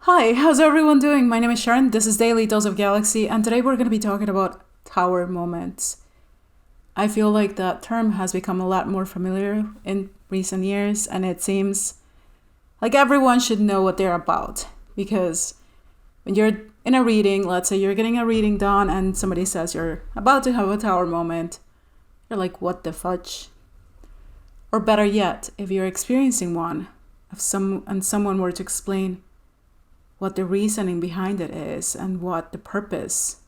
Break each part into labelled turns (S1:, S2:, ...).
S1: Hi, how's everyone doing? My name is Sharon, this is Daily Dose of Galaxy, and today we're going to be talking about tower moments. I feel like that term has become a lot more familiar in recent years, and it seems like everyone should know what they're about. Because when you're in a reading, let's say you're getting a reading done, and somebody says you're about to have a tower moment, you're like, what the fudge? Or better yet, if you're experiencing one, and someone were to explain what the reasoning behind it is and what the purpose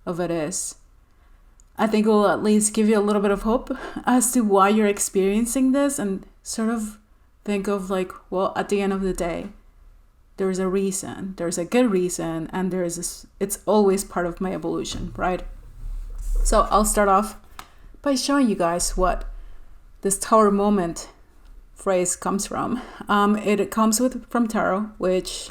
S1: of it is, I think it will at least give you a little bit of hope as to why you're experiencing this, and sort of think of like, well, at the end of the day, there's a reason, there's a good reason, and it's always part of my evolution, right? So I'll start off by showing you guys what this tower moment phrase comes from. It comes from tarot, which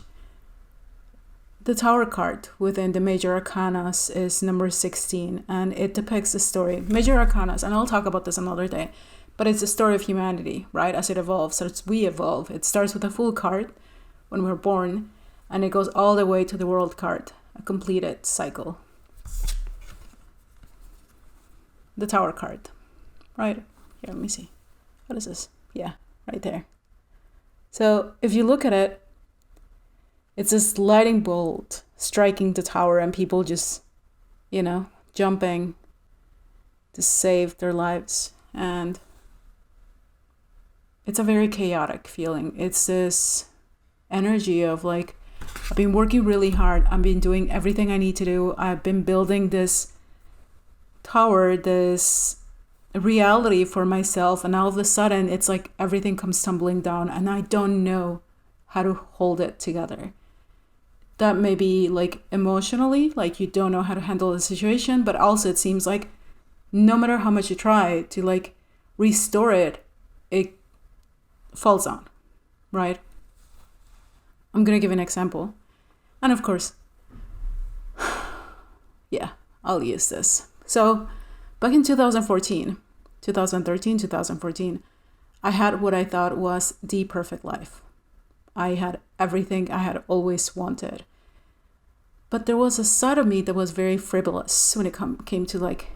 S1: the Tower card within the Major Arcanas is number 16, and it depicts the story. Major Arcanas, and I'll talk about this another day, but it's the story of humanity, right? As it evolves, as we evolve. It starts with a full card when we're born, and it goes all the way to the World card, a completed cycle. The Tower card, right? Here, let me see. What is this? Yeah, right there. So if you look at it, it's this lightning bolt striking the tower and people just, jumping to save their lives. And it's a very chaotic feeling. It's this energy of like, I've been working really hard. I've been doing everything I need to do. I've been building this tower, this reality for myself. And all of a sudden, it's like everything comes tumbling down and I don't know how to hold it together. That may be like emotionally, like you don't know how to handle the situation, but also it seems like no matter how much you try to like restore it, it falls on, right? I'm gonna give an example. And of course, yeah, I'll use this. So back in 2013, 2014, I had what I thought was the perfect life. I had everything I had always wanted. But there was a side of me that was very frivolous when it came to like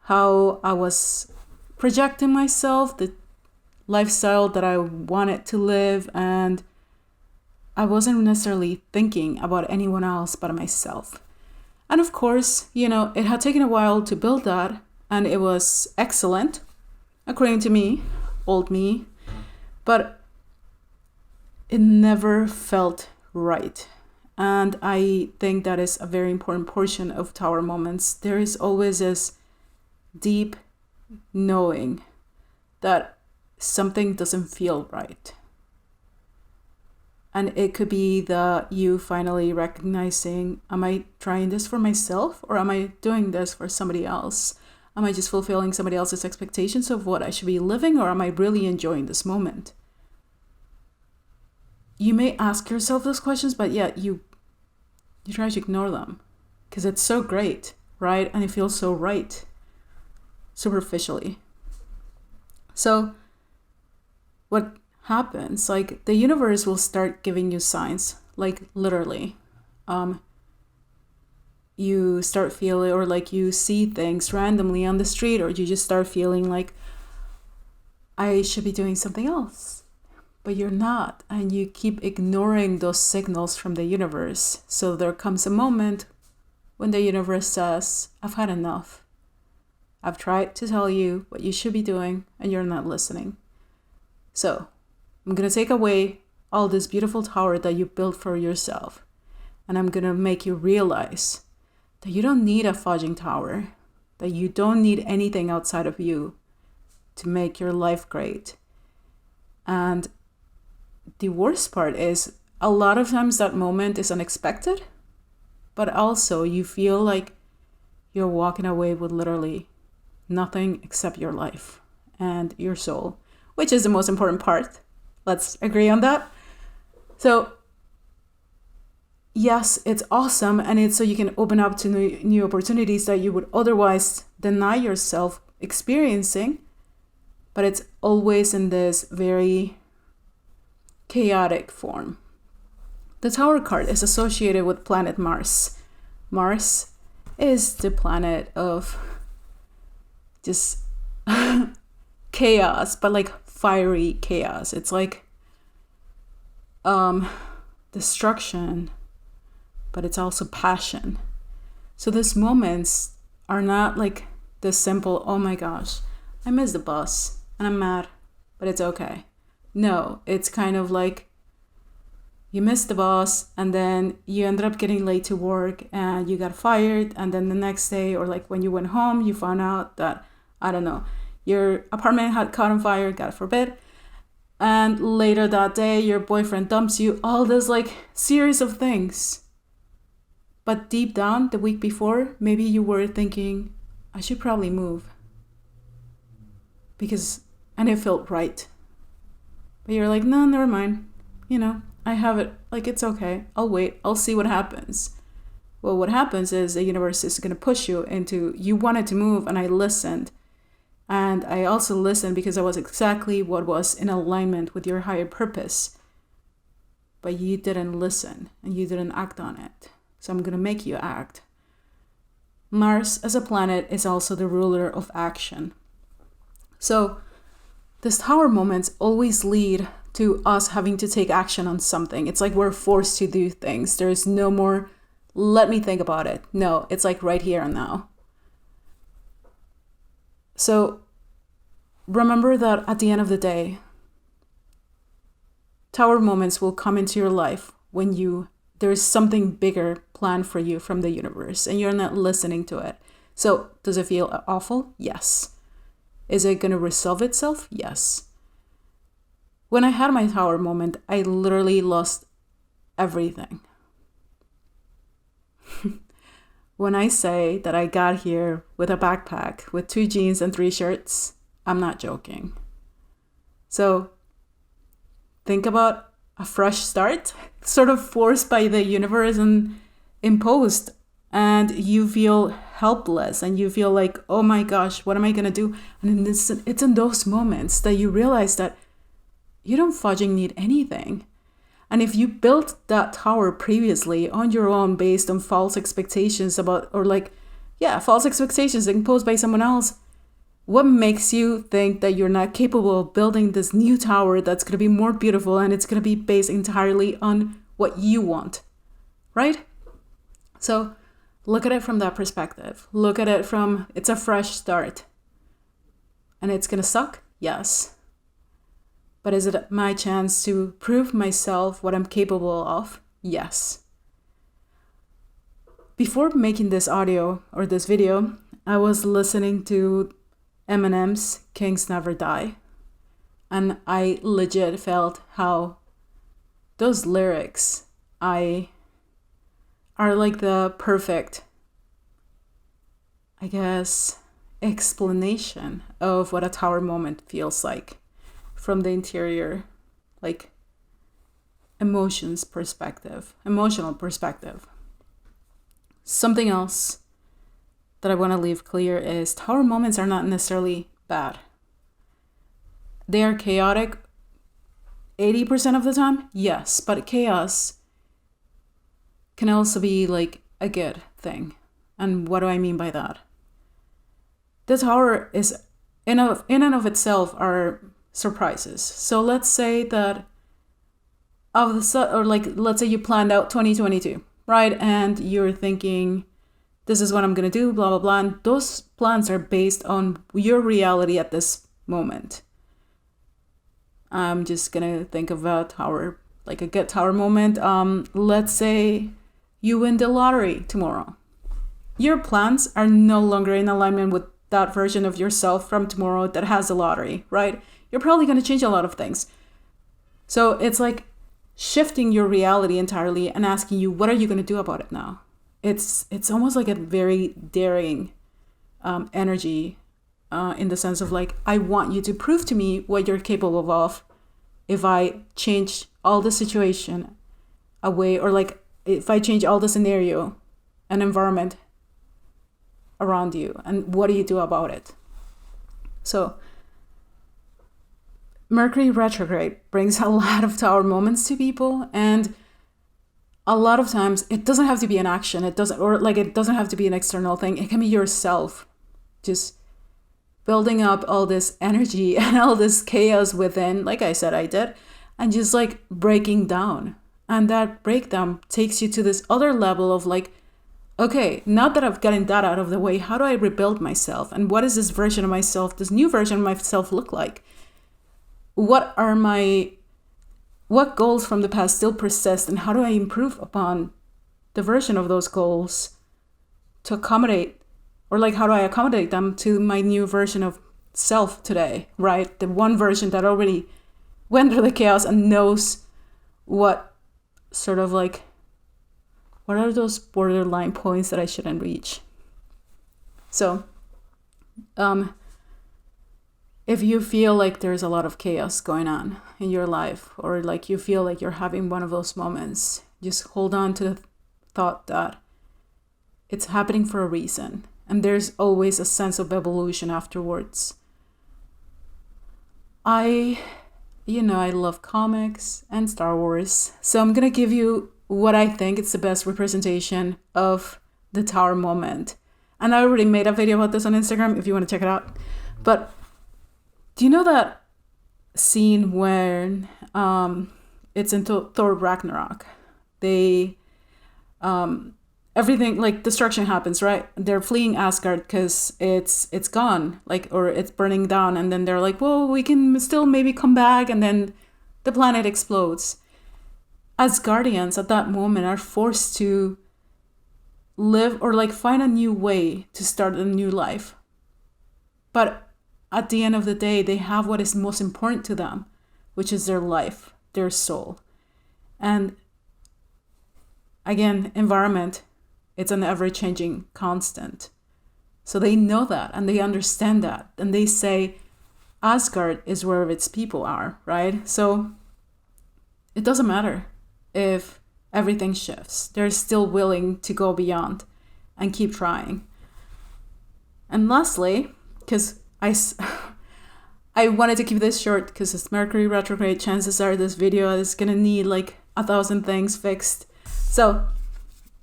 S1: how I was projecting myself, the lifestyle that I wanted to live, and I wasn't necessarily thinking about anyone else but myself. And of course, it had taken a while to build that, and it was excellent, according to me, old me, but it never felt right. And I think that is a very important portion of tower moments. There is always this deep knowing that something doesn't feel right. And it could be that you finally recognizing, am I trying this for myself or am I doing this for somebody else? Am I just fulfilling somebody else's expectations of what I should be living, or am I really enjoying this moment? You may ask yourself those questions, but yet you try to ignore them because it's so great, right? And it feels so right superficially. So what happens, like the universe will start giving you signs, like literally. You start feeling, or like you see things randomly on the street, or you just start feeling like I should be doing something else. But you're not, and you keep ignoring those signals from the universe. So there comes a moment when the universe says, I've had enough. I've tried to tell you what you should be doing, and you're not listening. So I'm going to take away all this beautiful tower that you built for yourself, and I'm going to make you realize that you don't need a fudging tower, that you don't need anything outside of you to make your life great. And the worst part is a lot of times that moment is unexpected, but also you feel like you're walking away with literally nothing except your life and your soul, which is the most important part. Let's agree on that. So yes, it's awesome, and it's so you can open up to new opportunities that you would otherwise deny yourself experiencing, but it's always in this very chaotic form. The Tower card is associated with planet Mars. Mars is the planet of just chaos, but like fiery chaos. It's like destruction, but it's also passion. So these moments are not like the simple, oh my gosh, I missed the bus and I'm mad, but it's okay. No, it's kind of like you missed the bus and then you ended up getting late to work and you got fired, and then the next day, or like when you went home, you found out that, I don't know, your apartment had caught on fire, God forbid, and later that day your boyfriend dumps you. All this like series of things. But deep down, the week before, maybe you were thinking, I should probably move. And it felt right. But you're like, no, never mind. I have it. Like, it's okay. I'll wait. I'll see what happens. Well, what happens is the universe is going to push you into, you wanted to move, and I listened. And I also listened because that was exactly what was in alignment with your higher purpose. But you didn't listen, and you didn't act on it. So I'm going to make you act. Mars as a planet is also the ruler of action. So these Tower moments always lead to us having to take action on something. It's like we're forced to do things. There's no more, let me think about it. No, it's like right here and now. So remember that at the end of the day, Tower moments will come into your life when there's something bigger planned for you from the universe and you're not listening to it. So does it feel awful? Yes. Is it going to resolve itself? Yes. When I had my Tower moment, I literally lost everything. When I say that I got here with a backpack, with 2 jeans and 3 shirts, I'm not joking. So think about a fresh start, sort of forced by the universe and imposed, and you feel helpless and you feel like, oh my gosh, what am I gonna do? And it's in those moments that you realize that you don't fudging need anything. And if you built that tower previously on your own based on false expectations false expectations imposed by someone else, what makes you think that you're not capable of building this new tower that's going to be more beautiful and it's going to be based entirely on what you want, right? So look at it from that perspective. Look at it from, it's a fresh start. And it's going to suck? Yes. But is it my chance to prove myself what I'm capable of? Yes. Before making this audio or this video, I was listening to Eminem's Kings Never Die. And I legit felt how those lyrics are like the perfect, I guess, explanation of what a tower moment feels like from the interior, like emotional perspective. Something else that I want to leave clear is tower moments are not necessarily bad. They are chaotic 80% of the time, yes, but chaos can also be like a good thing. And what do I mean by that? The tower is in and of itself are surprises. So let's say that let's say you planned out 2022, right? And you're thinking, this is what I'm going to do, blah, blah, blah. And those plans are based on your reality at this moment. I'm just going to think of a tower, like a good tower moment. Let's say you win the lottery tomorrow. Your plans are no longer in alignment with that version of yourself from tomorrow that has the lottery, right? You're probably going to change a lot of things. So it's like shifting your reality entirely and asking you, what are you going to do about it now? It's almost like a very daring energy in the sense of like, I want you to prove to me what you're capable of if I change all the situation away, or like if I change all the scenario and environment around you, and what do you do about it? So Mercury retrograde brings a lot of tower moments to people, and a lot of times it doesn't have to be an action. It doesn't have to be an external thing. It can be yourself just building up all this energy and all this chaos within, like I said I did, and just like breaking down. And that breakdown takes you to this other level of like, okay, now that I've gotten that out of the way, how do I rebuild myself? And what is this version of myself, this new version of myself look like? What goals from the past still persist, and how do I improve upon the version of those goals to accommodate, or like how do I accommodate them to my new version of self today, right? The one version that already went through the chaos and knows what sort of like, what are those borderline points that I shouldn't reach? So, if you feel like there's a lot of chaos going on in your life, or like you feel like you're having one of those moments, just hold on to the thought that it's happening for a reason. And there's always a sense of evolution afterwards. I love comics and Star Wars. So I'm going to give you what I think is the best representation of the Tower moment. And I already made a video about this on Instagram if you want to check it out. But do you know that scene where it's in Thor Ragnarok? They, everything, like destruction happens, right? They're fleeing Asgard because it's gone, like, or it's burning down. And then they're like, well, we can still maybe come back. And then the planet explodes. Asgardians at that moment are forced to live or like find a new way to start a new life. But at the end of the day, they have what is most important to them, which is their life, their soul. And again, environment, it's an ever-changing constant. So they know that and they understand that. And they say, Asgard is where its people are, right? So it doesn't matter if everything shifts. They're still willing to go beyond and keep trying. And lastly, because I wanted to keep this short because it's Mercury retrograde, chances are this video is going to need like 1,000 things fixed. So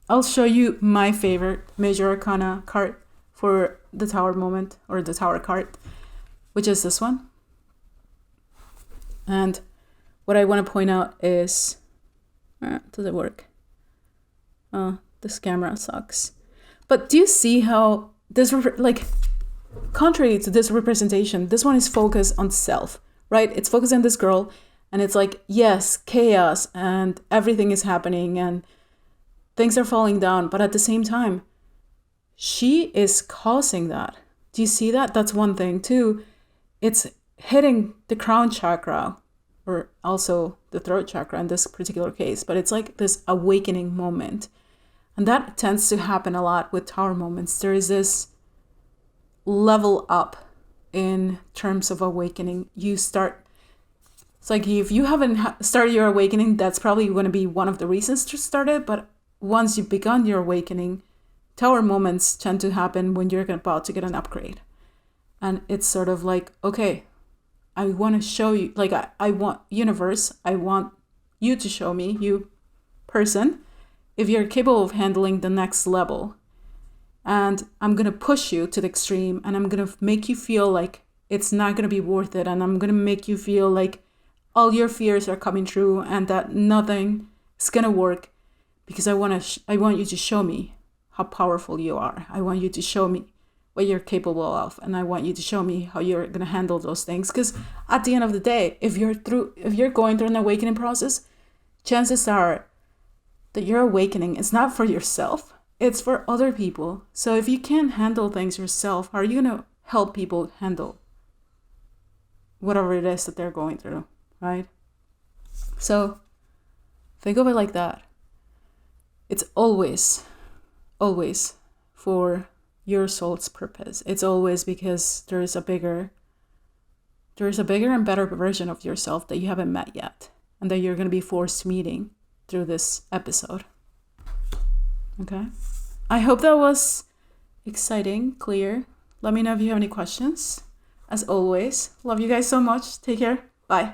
S1: I'll show you my favorite major arcana card for the Tower moment, or the Tower card, which is this one. And what I want to point out is, does it work? This camera sucks. But do you see how this, contrary to this representation, this one is focused on self, right? It's focused on this girl, and it's like, yes, chaos, and everything is happening, and things are falling down, but at the same time, she is causing that. Do you see that? That's one thing. Two, it's hitting the crown chakra, or also the throat chakra in this particular case, but it's like this awakening moment. And that tends to happen a lot with Tower moments. There is this level up in terms of awakening. It's like if you haven't started your awakening, that's probably going to be one of the reasons to start it. But once you've begun your awakening, Tower moments tend to happen when you're about to get an upgrade. And it's sort of like, okay, I want to show you, like, I want universe, I want you to show me, you person, if you're capable of handling the next level. And I'm going to push you to the extreme, and I'm going to make you feel like it's not going to be worth it. And I'm going to make you feel like all your fears are coming true and that nothing is going to work, because I want you to show me how powerful you are. I want you to show me what you're capable of, and I want you to show me how you're going to handle those things. Because at the end of the day, if you're going through an awakening process, chances are that your awakening is not for yourself, it's for other people. So if you can't handle things yourself, how are you going to help people handle whatever it is that they're going through, right? So think of it like that. It's always for your soul's purpose. It's always because there is a bigger and better version of yourself that you haven't met yet, and that you're going to be forced meeting through this episode. Okay? I hope that was exciting, clear. Let me know if you have any questions. As always, love you guys so much. Take care. Bye.